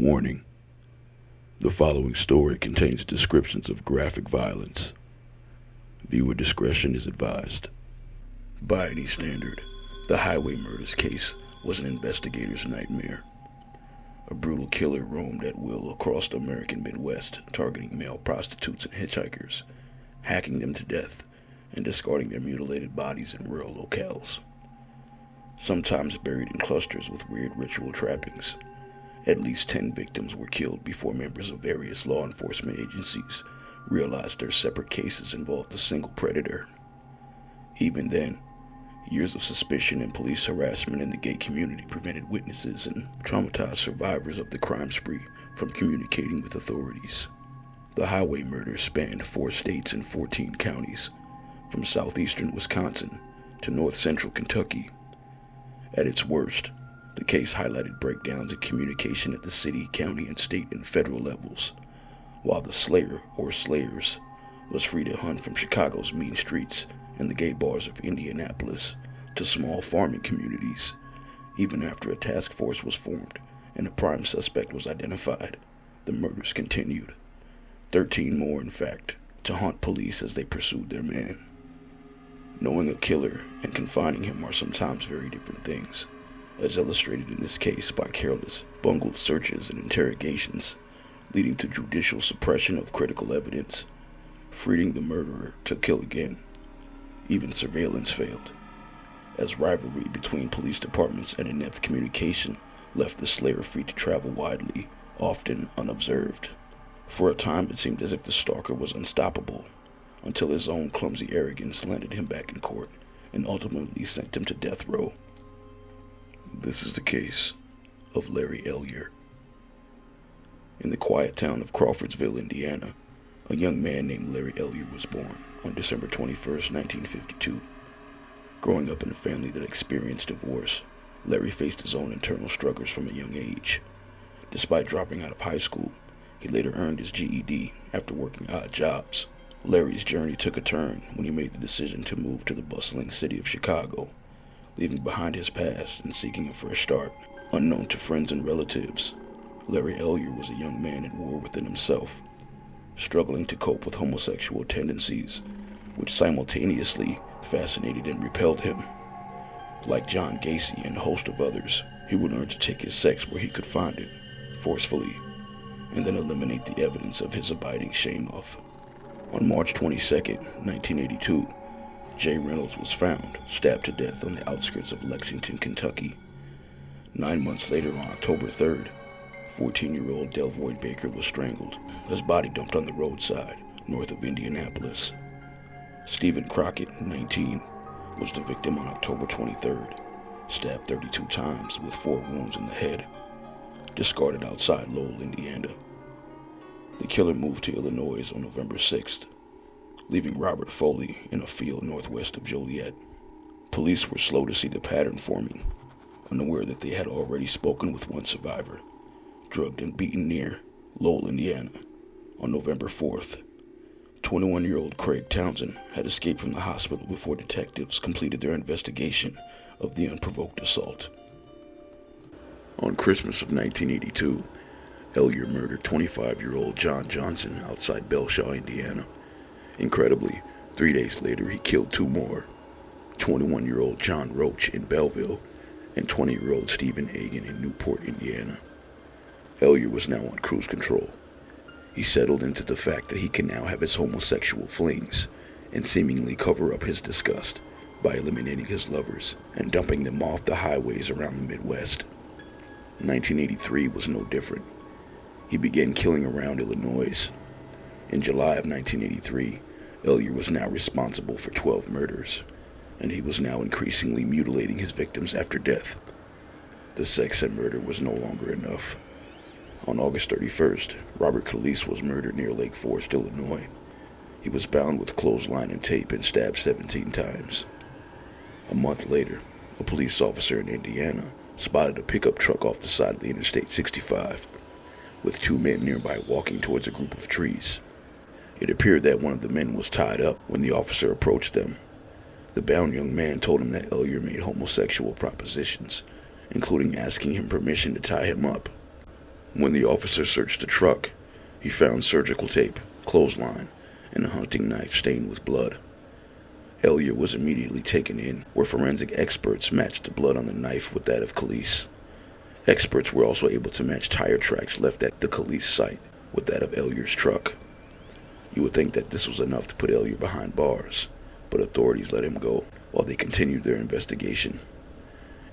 Warning: the following story contains descriptions of graphic violence. Viewer discretion is advised. By any standard, the highway murders case was an investigator's nightmare. A brutal killer roamed at will across the American Midwest, targeting male prostitutes and hitchhikers, hacking them to death, and discarding their mutilated bodies in rural locales. Sometimes buried in clusters with weird ritual trappings. At least 10 victims were killed before members of various law enforcement agencies realized their separate cases involved a single predator. Even then, years of suspicion and police harassment in the gay community prevented witnesses and traumatized survivors of the crime spree from communicating with authorities. The highway murders spanned 4 states and 14 counties, from southeastern Wisconsin to north-central Kentucky. At its worst, the case highlighted breakdowns in communication at the city, county, and state and federal levels, while the slayer, or slayers, was free to hunt from Chicago's mean streets and the gay bars of Indianapolis to small farming communities. Even after a task force was formed and a prime suspect was identified, the murders continued. 13 more, in fact, to haunt police as they pursued their man. Knowing a killer and confining him are sometimes very different things, as illustrated in this case by careless, bungled searches and interrogations, leading to judicial suppression of critical evidence, freeing the murderer to kill again. Even surveillance failed, as rivalry between police departments and inept communication left the slayer free to travel widely, often unobserved. For a time it seemed as if the stalker was unstoppable, until his own clumsy arrogance landed him back in court and ultimately sent him to death row. This is the case of Larry Elyer. In the quiet town of Crawfordsville, Indiana, a young man named Larry Elyer was born on December 21st, 1952. Growing up in a family that experienced divorce, Larry faced his own internal struggles from a young age. Despite dropping out of high school, he later earned his GED after working odd jobs. Larry's journey took a turn when he made the decision to move to the bustling city of Chicago, leaving behind his past and seeking a fresh start. Unknown to friends and relatives, Larry Elyer was a young man at war within himself, struggling to cope with homosexual tendencies, which simultaneously fascinated and repelled him. Like John Gacy and a host of others, he would learn to take his sex where he could find it, forcefully, and then eliminate the evidence of his abiding shame of. On March 22, 1982, Jay Reynolds was found, stabbed to death on the outskirts of Lexington, Kentucky. 9 months later, on October 3rd, 14-year-old Delvoy Baker was strangled, his body dumped on the roadside, north of Indianapolis. Stephen Crockett, 19, was the victim on October 23rd, stabbed 32 times with 4 wounds in the head, discarded outside Lowell, Indiana. The killer moved to Illinois on November 6th, leaving Robert Foley in a field northwest of Joliet. Police were slow to see the pattern forming, unaware that they had already spoken with one survivor, drugged and beaten near Lowell, Indiana, on November 4th. 21-year-old Craig Townsend had escaped from the hospital before detectives completed their investigation of the unprovoked assault. On Christmas of 1982, Elyer murdered 25-year-old John Johnson outside Belshaw, Indiana. Incredibly, 3 days later he killed 2 more, 21-year-old John Roach in Belleville and 20-year-old Stephen Agan in Newport, Indiana. Elyer was now on cruise control. He settled into the fact that he can now have his homosexual flings and seemingly cover up his disgust by eliminating his lovers and dumping them off the highways around the Midwest. 1983 was no different. He began killing around Illinois. In July of 1983, Elyer was now responsible for 12 murders, and he was now increasingly mutilating his victims after death. The sex and murder was no longer enough. On August 31st, Robert Calise was murdered near Lake Forest, Illinois. He was bound with clothesline and tape and stabbed 17 times. A month later, a police officer in Indiana spotted a pickup truck off the side of the Interstate 65, with 2 men nearby walking towards a group of trees. It appeared that one of the men was tied up when the officer approached them. The bound young man told him that Elyer made homosexual propositions, including asking him permission to tie him up. When the officer searched the truck, he found surgical tape, clothesline, and a hunting knife stained with blood. Elyer was immediately taken in, where forensic experts matched the blood on the knife with that of Khalees. Experts were also able to match tire tracks left at the Khalees site with that of Elyer's truck. You would think that this was enough to put Elyer behind bars, but authorities let him go while they continued their investigation.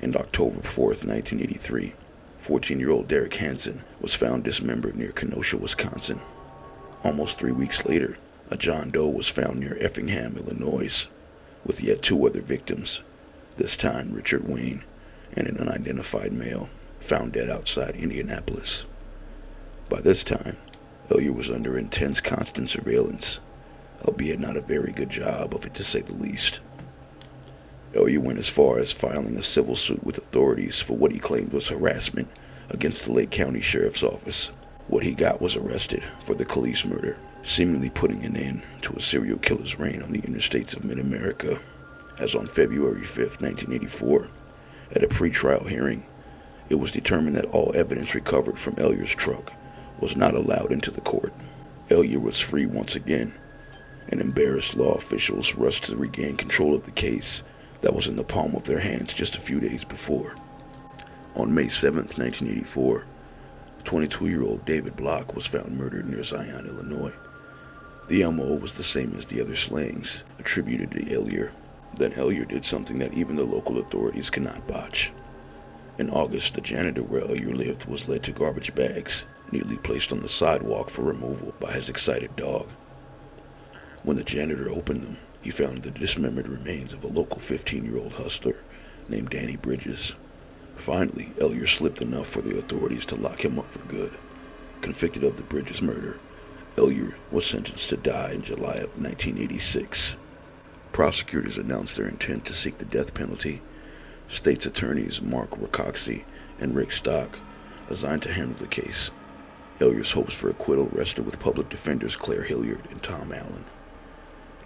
On October 4th, 1983, 14-year-old Derek Hansen was found dismembered near Kenosha, Wisconsin. Almost 3 weeks later, a John Doe was found near Effingham, Illinois, with yet 2 other victims, this time Richard Wayne and an unidentified male, found dead outside Indianapolis. By this time, Elyer was under intense constant surveillance, albeit not a very good job of it to say the least. Elyer went as far as filing a civil suit with authorities for what he claimed was harassment against the Lake County Sheriff's Office. What he got was arrested for the Khalees murder, seemingly putting an end to a serial killer's reign on the interstates of mid-America. As on February 5, 1984, at a pretrial hearing, it was determined that all evidence recovered from Elyer's truck was not allowed into the court. Elyer was free once again, and embarrassed law officials rushed to regain control of the case that was in the palm of their hands just a few days before. On May 7, 1984, 22-year-old David Block was found murdered near Zion, Illinois. The MO was the same as the other slayings attributed to Elyer. Then Elyer did something that even the local authorities could not botch. In August, the janitor where Elyer lived was led to garbage bags, neatly placed on the sidewalk for removal by his excited dog. When the janitor opened them, he found the dismembered remains of a local 15-year-old hustler named Danny Bridges. Finally, Elyer slipped enough for the authorities to lock him up for good. Convicted of the Bridges murder, Elyer was sentenced to die in July of 1986. Prosecutors announced their intent to seek the death penalty. State's attorneys Mark Rakoczy and Rick Stock assigned to handle the case. Elyer's hopes for acquittal rested with public defenders Claire Hilliard and Tom Allen.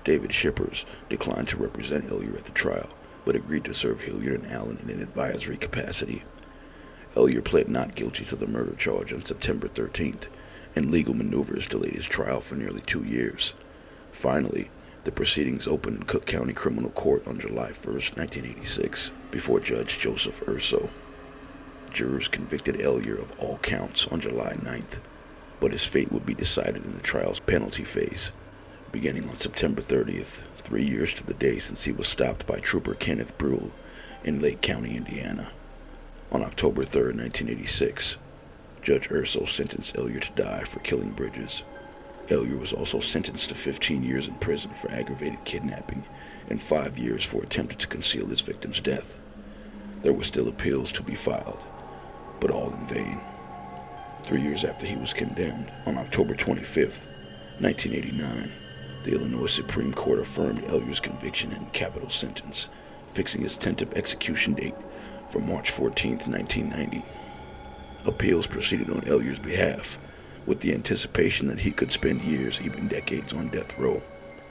David Shippers declined to represent Elyer at the trial, but agreed to serve Hilliard and Allen in an advisory capacity. Elyer pled not guilty to the murder charge on September 13th, and legal maneuvers delayed his trial for nearly 2 years. Finally, the proceedings opened in Cook County Criminal Court on July 1st, 1986, before Judge Joseph Urso. Jurors convicted Elyer of all counts on July 9th, but his fate would be decided in the trial's penalty phase, beginning on September 30th, 3 years to the day since he was stopped by Trooper Kenneth Brule in Lake County, Indiana. On October 3rd, 1986, Judge Urso sentenced Elyer to die for killing Bridges. Elyer was also sentenced to 15 years in prison for aggravated kidnapping and 5 years for attempting to conceal his victim's death. There were still appeals to be filed, but all in vain. 3 years after he was condemned, on October 25th, 1989, the Illinois Supreme Court affirmed Elyer's conviction and capital sentence, fixing his tentative execution date for March 14, 1990. Appeals proceeded on Elyer's behalf, with the anticipation that he could spend years, even decades, on death row.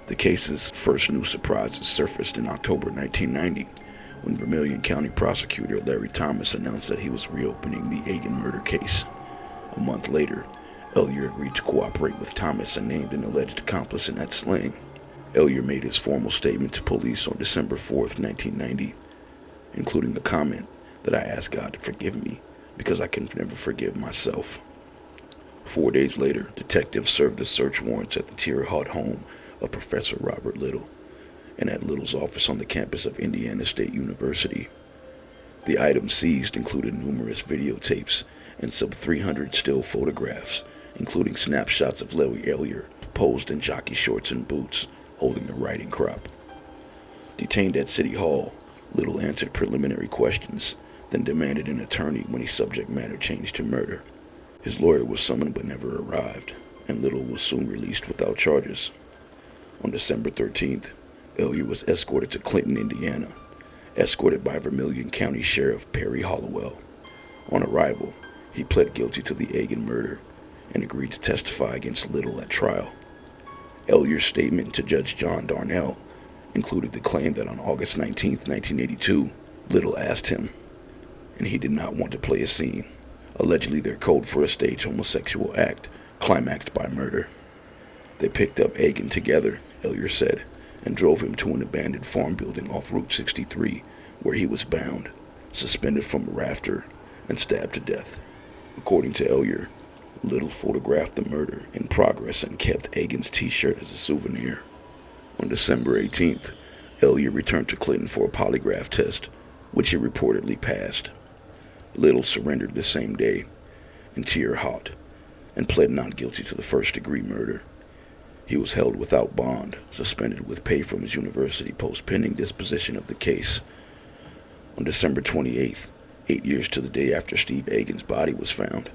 The case's first new surprises surfaced in October 1990, when Vermilion County prosecutor Larry Thomas announced that he was reopening the Egan murder case. A month later, Elyer agreed to cooperate with Thomas and named an alleged accomplice in that slaying. Elyer made his formal statement to police on December 4th, 1990, including the comment that I asked God to forgive me because I can never forgive myself. 4 days later, detectives served as search warrants at the Terre Haute home of Professor Robert Little and at Little's office on the campus of Indiana State University. The items seized included numerous videotapes and some 300 still photographs, including snapshots of Larry Elyer posed in jockey shorts and boots, holding a riding crop. Detained at City Hall, Little answered preliminary questions, then demanded an attorney when his subject matter changed to murder. His lawyer was summoned but never arrived, and Little was soon released without charges. On December 13th, Elyer was escorted to Clinton, Indiana, escorted by Vermilion County Sheriff Perry Hollowell. On arrival, he pled guilty to the Egan murder and agreed to testify against Little at trial. Elyer's statement to Judge John Darnell included the claim that on August 19, 1982, Little asked him, and he did not want to play a scene, allegedly their code for a staged homosexual act climaxed by murder. They picked up Eygen together, Elyer said, and drove him to an abandoned farm building off Route 63, where he was bound, suspended from a rafter, and stabbed to death. According to Elyer, Little photographed the murder in progress and kept Eygen's t-shirt as a souvenir. On December 18th, Elyer returned to Clinton for a polygraph test, which he reportedly passed. Little surrendered the same day, in Eyler Hot, and pled not guilty to the first-degree murder. He was held without bond, suspended with pay from his university post pending disposition of the case. On December 28th, 8 years to the day after Steve Eygen's body was found,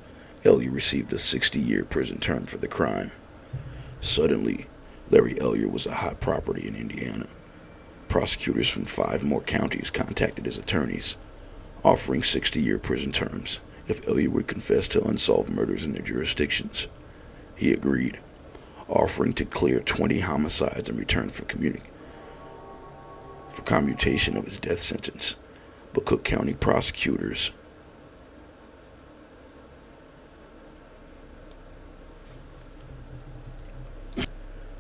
Elyer received a 60-year prison term for the crime. Suddenly, Larry Elyer was a hot property in Indiana. Prosecutors from 5 more counties contacted his attorneys, offering 60-year prison terms if Elyer would confess to unsolved murders in their jurisdictions. He agreed, offering to clear 20 homicides in return for commutation of his death sentence. But Cook County prosecutors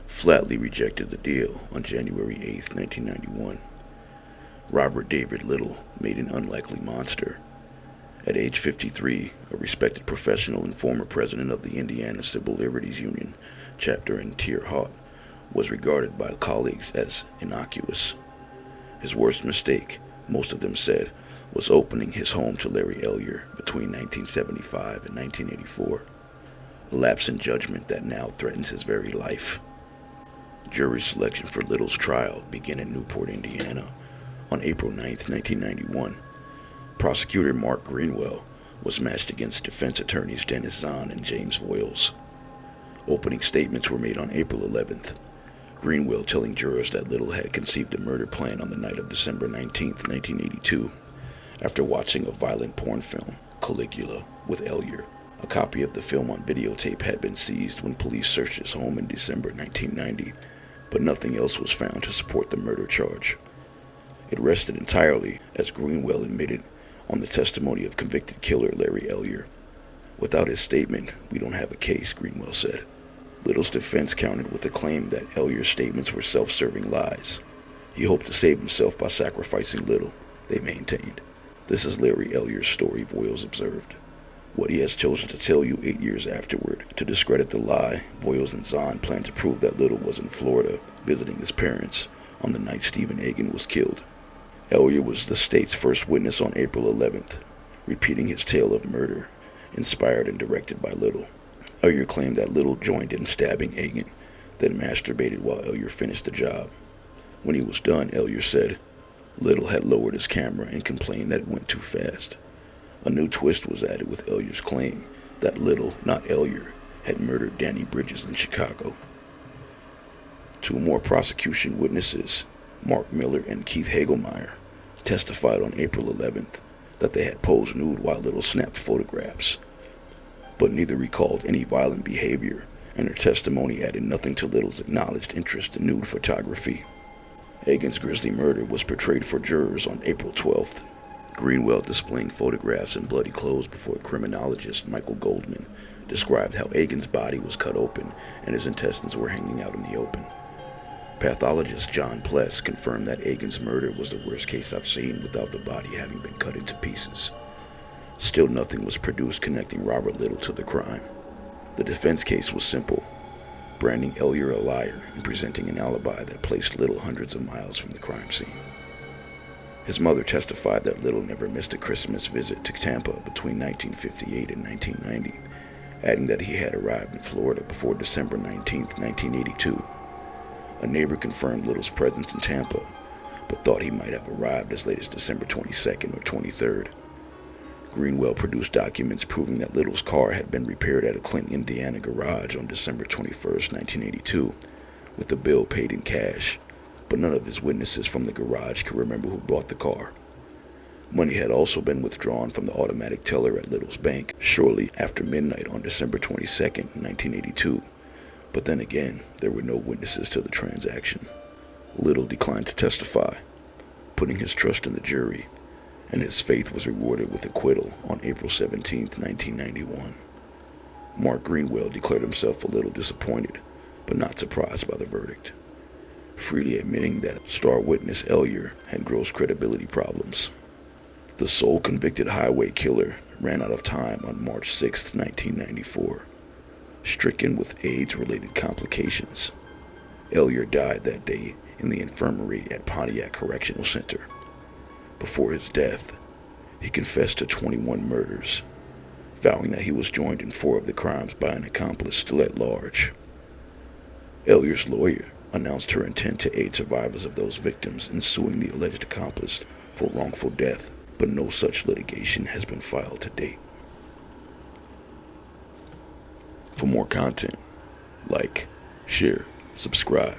flatly rejected the deal on January 8, 1991. Robert David Little made an unlikely monster. At age 53, a respected professional and former president of the Indiana Civil Liberties Union chapter in Eyler Hot, was regarded by colleagues as innocuous. His worst mistake, most of them said, was opening his home to Larry Elyer between 1975 and 1984, a lapse in judgment that now threatens his very life. Jury selection for Little's trial began in Newport, Indiana, on April 9, 1991. Prosecutor Mark Greenwell was matched against defense attorneys Dennis Zahn and James Voiles. Opening statements were made on April 11th, Greenwell telling jurors that Little had conceived a murder plan on the night of December 19, 1982, after watching a violent porn film, Caligula, with Elyer. A copy of the film on videotape had been seized when police searched his home in December 1990, but nothing else was found to support the murder charge. It rested entirely, as Greenwell admitted, on the testimony of convicted killer Larry Elyer. Without his statement, we don't have a case, Greenwell said. Little's defense countered with the claim that Elyer's statements were self-serving lies. He hoped to save himself by sacrificing Little, they maintained. This is Larry Elyer's story, Voiles observed. What he has chosen to tell you 8 years afterward. To discredit the lie, Voiles and Zahn plan to prove that Little was in Florida visiting his parents on the night Stephen Eygen was killed. Elyer was the state's first witness on April 11th, repeating his tale of murder, inspired and directed by Little. Elyer claimed that Little joined in stabbing Eygen, then masturbated while Elyer finished the job. When he was done, Elyer said, Little had lowered his camera and complained that it went too fast. A new twist was added with Elyer's claim that Little, not Elyer, had murdered Danny Bridges in Chicago. 2 more prosecution witnesses, Mark Miller and Keith Hagelmeyer, testified on April 11th that they had posed nude while Little snapped photographs, but neither recalled any violent behavior, and their testimony added nothing to Little's acknowledged interest in nude photography. Eygen's grisly murder was portrayed for jurors on April 12th. Greenwell, displaying photographs in bloody clothes before criminologist Michael Goldman, described how Eygen's body was cut open and his intestines were hanging out in the open. Pathologist John Pless confirmed that Eygen's murder was the worst case I've seen without the body having been cut into pieces. Still, nothing was produced connecting Robert Little to the crime. The defense case was simple, branding Elyer a liar and presenting an alibi that placed Little hundreds of miles from the crime scene. His mother testified that Little never missed a Christmas visit to Tampa between 1958 and 1990, adding that he had arrived in Florida before December 19, 1982. A neighbor confirmed Little's presence in Tampa, but thought he might have arrived as late as December 22nd or 23rd. Greenwell produced documents proving that Little's car had been repaired at a Clinton, Indiana garage on December 21st, 1982, with the bill paid in cash, but none of his witnesses from the garage could remember who bought the car. Money had also been withdrawn from the automatic teller at Little's bank shortly after midnight on December 22nd, 1982, but then again, there were no witnesses to the transaction. Little declined to testify, putting his trust in the jury, and his faith was rewarded with acquittal on April 17, 1991. Mark Greenwell declared himself a little disappointed, but not surprised by the verdict, freely admitting that star witness Elyer had gross credibility problems. The sole convicted highway killer ran out of time on March 6, 1994, stricken with AIDS-related complications. Elyer died that day in the infirmary at Pontiac Correctional Center. Before his death, he confessed to 21 murders, vowing that he was joined in 4 of the crimes by an accomplice still at large. Elyer's lawyer announced her intent to aid survivors of those victims in suing the alleged accomplice for wrongful death, but no such litigation has been filed to date. For more content, like, share, subscribe,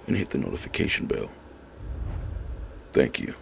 and hit the notification bell. Thank you.